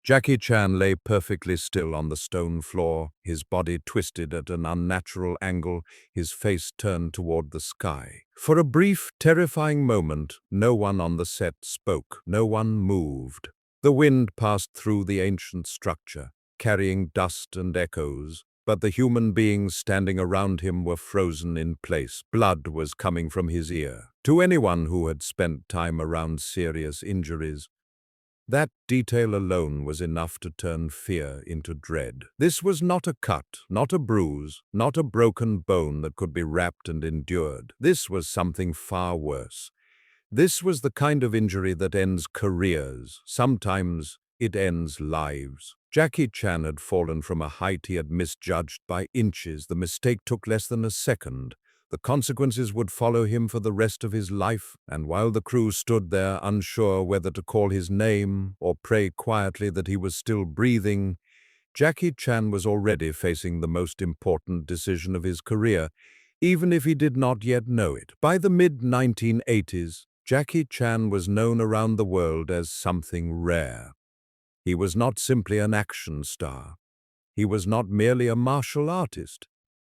Jackie Chan lay perfectly still on the stone floor, his body twisted at an unnatural angle, his face turned toward the sky. For a brief, terrifying moment, no one on the set spoke, no one moved. The wind passed through the ancient structure, carrying dust and echoes, but the human beings standing around him were frozen in place. Blood was coming from his ear. To anyone who had spent time around serious injuries, that detail alone was enough to turn fear into dread. This was not a cut, not a bruise, not a broken bone that could be wrapped and endured. This was something far worse. This was the kind of injury that ends careers. Sometimes it ends lives. Jackie Chan had fallen from a height he had misjudged by inches. The mistake took less than a second. The consequences would follow him for the rest of his life, and while the crew stood there unsure whether to call his name or pray quietly that he was still breathing, Jackie Chan was already facing the most important decision of his career, even if he did not yet know it. By the mid-1980s, Jackie Chan was known around the world as something rare. He was not simply an action star. He was not merely a martial artist.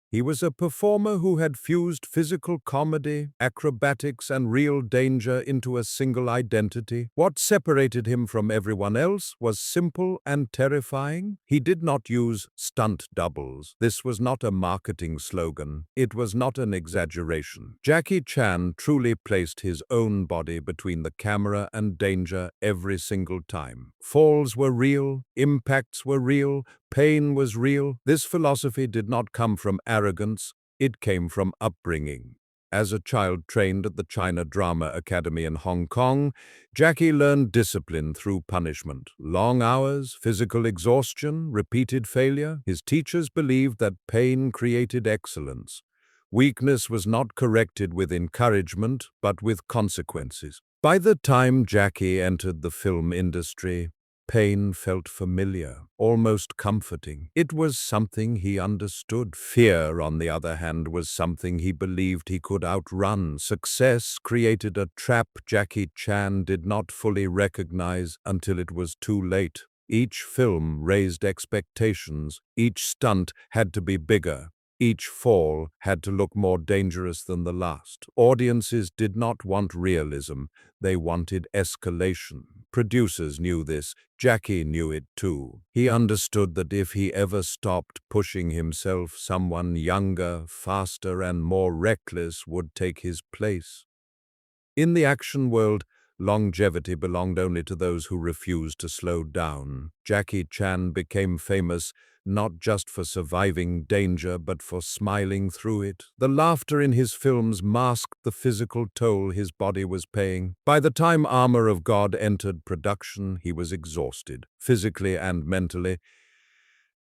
He was a performer who had fused physical comedy, acrobatics, and real danger into a single identity. What separated him from everyone else was simple and terrifying. He did not use stunt doubles. This was not a marketing slogan. It was not an exaggeration. Jackie Chan truly placed his own body between the camera and danger every single time. Falls were real, impacts were real, pain was real. This philosophy did not come from arrogance, it came from upbringing. As a child trained at the China Drama Academy in Hong Kong, Jackie learned discipline through punishment. Long hours, physical exhaustion, repeated failure. His teachers believed that pain created excellence. Weakness was not corrected with encouragement, but with consequences. By the time Jackie entered the film industry, pain felt familiar, almost comforting. It was something he understood. Fear, on the other hand, was something he believed he could outrun. Success created a trap Jackie Chan did not fully recognize until it was too late. Each film raised expectations. Each stunt had to be bigger. Each fall had to look more dangerous than the last. Audiences did not want realism. They wanted escalation. Producers knew this. Jackie knew it too. He understood that if he ever stopped pushing himself, someone younger, faster, and more reckless would take his place. In the action world, longevity belonged only to those who refused to slow down. Jackie Chan became famous not just for surviving danger, but for smiling through it. The laughter in his films masked the physical toll his body was paying. By the time Armor of God entered production, he was exhausted, physically and mentally,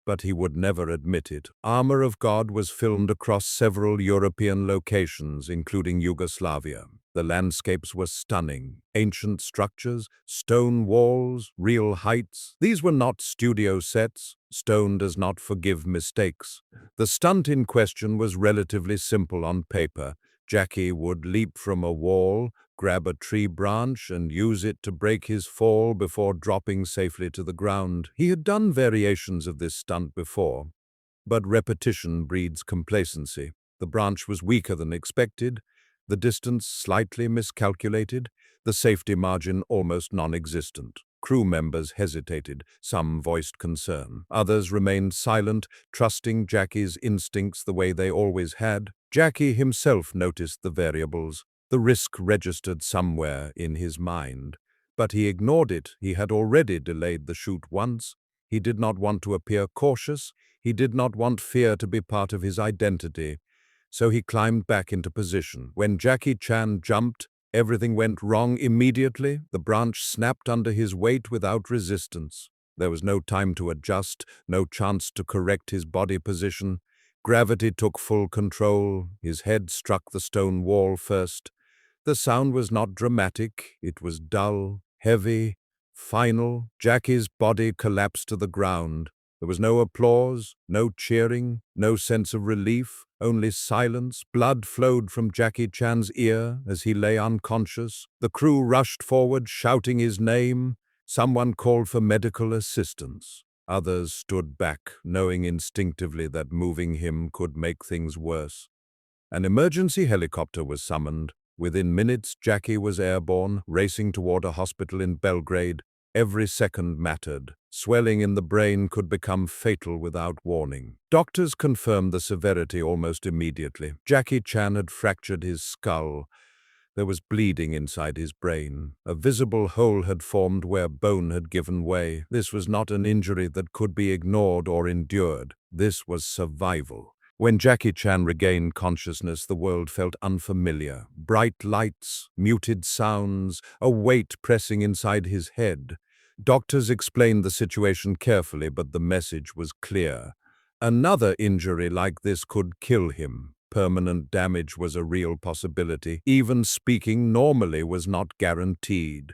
but he would never admit it. Armor of God was filmed across several European locations, including Yugoslavia. The landscapes were stunning. Ancient structures, stone walls, real heights. These were not studio sets. Stone does not forgive mistakes. The stunt in question was relatively simple on paper. Jackie would leap from a wall, grab a tree branch, and use it to break his fall before dropping safely to the ground. He had done variations of this stunt before, but repetition breeds complacency. The branch was weaker than expected, the distance slightly miscalculated, the safety margin almost non-existent. Crew members hesitated, some voiced concern. Others remained silent, trusting Jackie's instincts the way they always had. Jackie himself noticed the variables. The risk registered somewhere in his mind. But he ignored it. He had already delayed the shoot once. He did not want to appear cautious. He did not want fear to be part of his identity. So he climbed back into position. When Jackie Chan jumped, everything went wrong immediately. The branch snapped under his weight without resistance. There was no time to adjust, no chance to correct his body position. Gravity took full control. His head struck the stone wall first. The sound was not dramatic. It was dull, heavy, final. Jackie's body collapsed to the ground. There was no applause, no cheering, no sense of relief, only silence. Blood flowed from Jackie Chan's ear as he lay unconscious. The crew rushed forward, shouting his name. Someone called for medical assistance. Others stood back, knowing instinctively that moving him could make things worse. An emergency helicopter was summoned. Within minutes, Jackie was airborne, racing toward a hospital in Belgrade. Every second mattered. Swelling in the brain could become fatal without warning. Doctors confirmed the severity almost immediately. Jackie Chan had fractured his skull. There was bleeding inside his brain. A visible hole had formed where bone had given way. This was not an injury that could be ignored or endured. This was survival. When Jackie Chan regained consciousness, the world felt unfamiliar. Bright lights, muted sounds, a weight pressing inside his head. Doctors explained the situation carefully, but the message was clear. Another injury like this could kill him. Permanent damage was a real possibility. Even speaking normally was not guaranteed.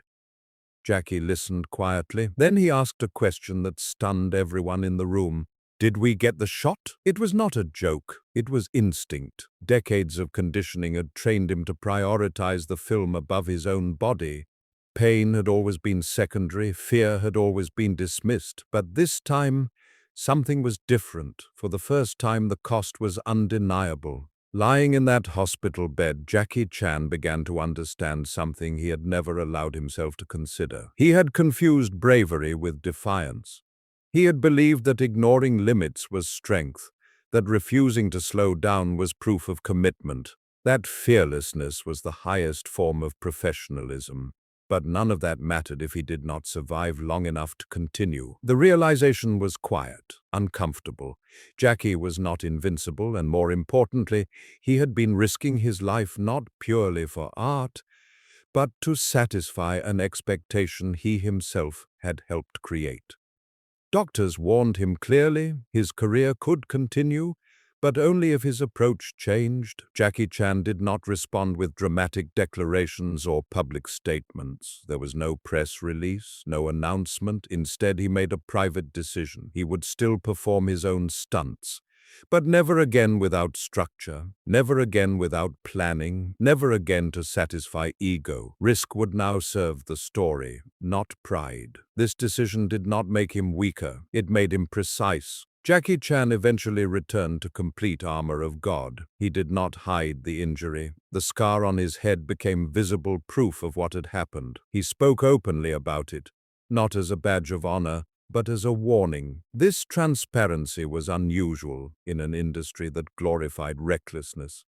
Jackie listened quietly. Then he asked a question that stunned everyone in the room. Did we get the shot? It was not a joke. It was instinct. Decades of conditioning had trained him to prioritize the film above his own body. Pain had always been secondary, fear had always been dismissed, but this time, something was different. For the first time, the cost was undeniable. Lying in that hospital bed, Jackie Chan began to understand something he had never allowed himself to consider. He had confused bravery with defiance. He had believed that ignoring limits was strength, that refusing to slow down was proof of commitment, that fearlessness was the highest form of professionalism. But none of that mattered if he did not survive long enough to continue. The realization was quiet, uncomfortable. Jackie was not invincible, and more importantly, he had been risking his life not purely for art, but to satisfy an expectation he himself had helped create. Doctors warned him clearly his career could continue, but only if his approach changed. Jackie Chan did not respond with dramatic declarations or public statements. There was no press release, no announcement. Instead, he made a private decision. He would still perform his own stunts, but never again without structure, never again without planning, never again to satisfy ego. Risk would now serve the story, not pride. This decision did not make him weaker, it made him precise. Jackie Chan eventually returned to complete armor of God. He did not hide the injury. The scar on his head became visible proof of what had happened. He spoke openly about it, not as a badge of honor, but as a warning. This transparency was unusual in an industry that glorified recklessness.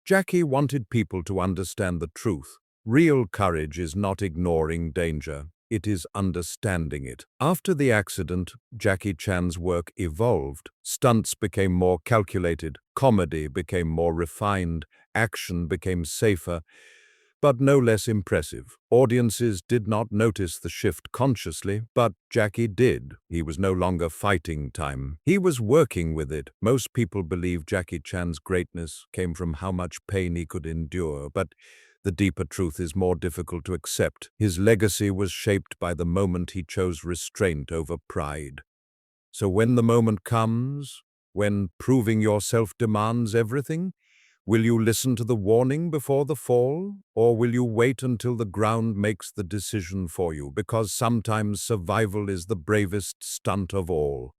Jackie wanted people to understand the truth. Real courage is not ignoring danger. It is understanding it. After the accident, Jackie Chan's work evolved. Stunts became more calculated, comedy became more refined, action became safer, but no less impressive. Audiences did not notice the shift consciously, but Jackie did. He was no longer fighting time. He was working with it. Most people believe Jackie Chan's greatness came from how much pain he could endure, but the deeper truth is more difficult to accept. His legacy was shaped by the moment he chose restraint over pride. So when the moment comes, when proving yourself demands everything, will you listen to the warning before the fall, or will you wait until the ground makes the decision for you? Because sometimes survival is the bravest stunt of all.